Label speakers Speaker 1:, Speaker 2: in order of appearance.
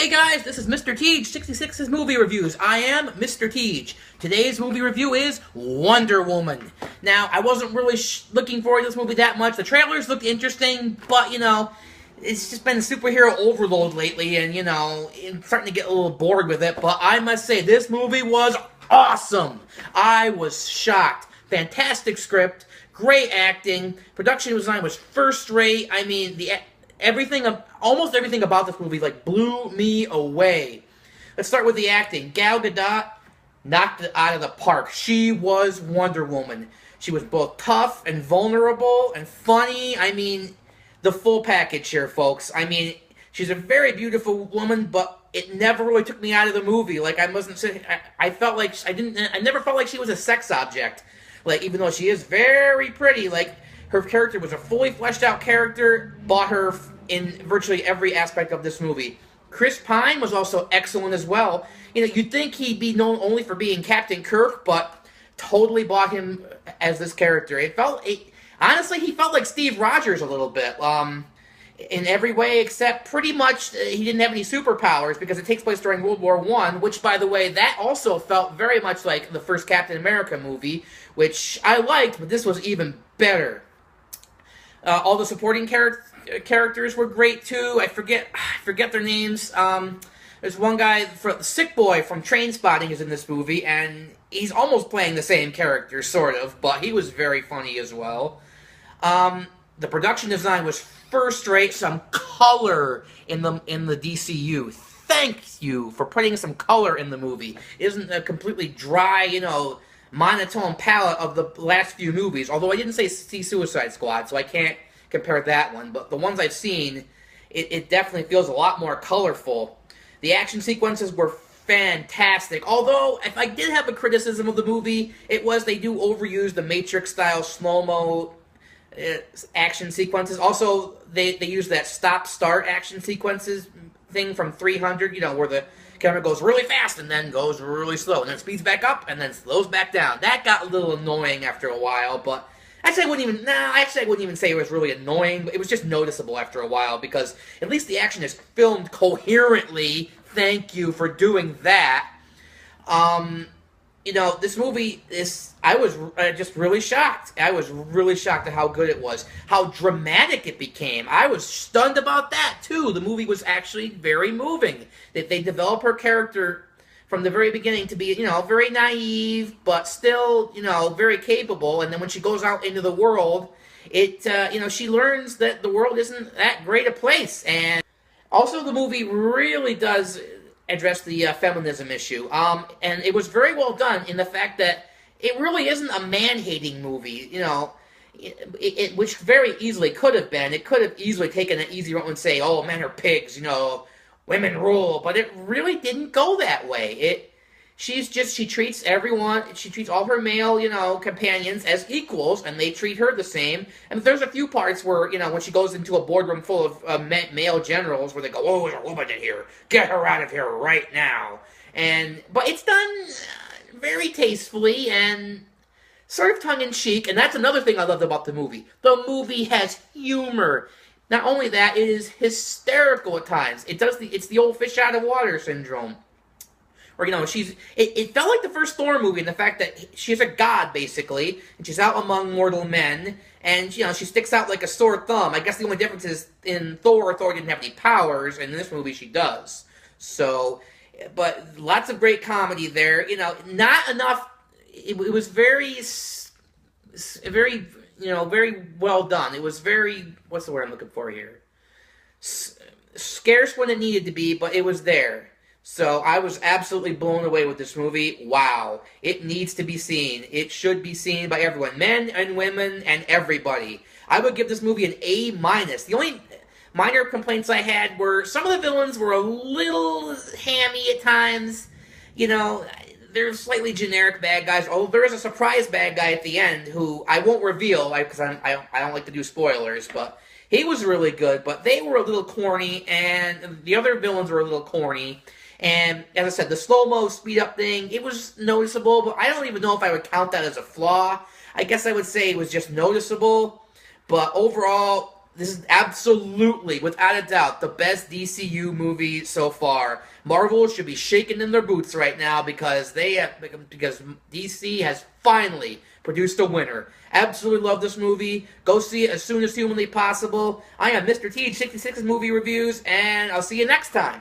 Speaker 1: Hey guys, this is Mr. Teej, 66's Movie Reviews. I am Mr. Teej. Today's movie review is Wonder Woman. Now, I wasn't really looking forward to this movie that much. The trailers looked interesting, but, it's just been superhero overload lately, and, I'm starting to get a little bored with it. But I must say, this movie was awesome. I was shocked. Fantastic script, great acting, production design was first rate. I mean, almost everything about this movie blew me away. Let's start with the acting. Gal Gadot knocked it out of the park. She was Wonder Woman. She was both tough and vulnerable and funny. I mean, the full package here, folks. I mean, she's a very beautiful woman, but it never really took me out of the movie. Like, I wasn't saying, I felt like I never felt like she was a sex object. Like, even though she is very pretty, like, her character was a fully fleshed out character, bought her in virtually every aspect of this movie. Chris Pine was also excellent as well. You'd think he'd be known only for being Captain Kirk, but totally bought him as this character. Honestly, he felt like Steve Rogers a little bit. In every way except pretty much he didn't have any superpowers because it takes place during World War I, which, by the way, that also felt very much like the first Captain America movie, which I liked, but this was even better. All the supporting characters were great, too. I forget their names. There's one guy, Sick Boy from Trainspotting is in this movie, and he's almost playing the same character, sort of, but he was very funny as well. The production design was first rate. Some color in the DCU. Thank you for putting some color in the movie. It isn't a completely dry, monotone palette of the last few movies. Although I didn't see Suicide Squad, so I can't compare that one. But the ones I've seen, it definitely feels a lot more colorful. The action sequences were fantastic. Although, if I did have a criticism of the movie, it was they do overuse the Matrix-style slow-mo action sequences. Also, they use that stop-start action sequences thing from 300, where the camera goes really fast and then goes really slow, and then speeds back up and then slows back down. That got a little annoying after a while, but I wouldn't even say it was really annoying, but it was just noticeable after a while, because at least the action is filmed coherently. Thank you for doing that. This movie I was just really shocked. I was really shocked at how good it was, how dramatic it became. I was stunned about that, too. The movie was actually very moving. They develop her character from the very beginning to be, very naive, but still, very capable. And then when she goes out into the world, she learns that the world isn't that great a place. And also, the movie really does address the feminism issue. And it was very well done in the fact that it really isn't a man-hating movie, which very easily could have been. It could have easily taken an easy route and say, oh, men are pigs, women rule. But it really didn't go that way. She treats all her male, companions as equals, and they treat her the same. And there's a few parts where, when she goes into a boardroom full of male generals, where they go, oh, there's a woman in here, get her out of here right now. But it's done very tastefully and sort of tongue-in-cheek, and that's another thing I loved about the movie. The movie has humor. Not only that, it is hysterical at times. It's the old fish out of water syndrome. Or, it felt like the first Thor movie in the fact that she's a god, basically, and she's out among mortal men, and, she sticks out like a sore thumb. I guess the only difference is in Thor didn't have any powers, and in this movie she does. So, but lots of great comedy there. Not enough. It was very well done. It was very, what's the word I'm looking for here? Scarce when it needed to be, but it was there. So I was absolutely blown away with this movie. Wow. It needs to be seen. It should be seen by everyone. Men and women and everybody. I would give this movie an A-. The only minor complaints I had were some of the villains were a little hammy at times. They're slightly generic bad guys. Although there is a surprise bad guy at the end who I won't reveal because I don't like to do spoilers, but he was really good. But they were a little corny, and the other villains were a little corny. And, as I said, the slow-mo speed-up thing, it was noticeable, but I don't even know if I would count that as a flaw. I guess I would say it was just noticeable. But overall, This is absolutely, without a doubt, the best DCU movie so far. Marvel should be shaking in their boots right now because because DC has finally produced a winner. Absolutely love this movie. Go see it as soon as humanly possible. I am Mr. T, 66's Movie Reviews, and I'll see you next time.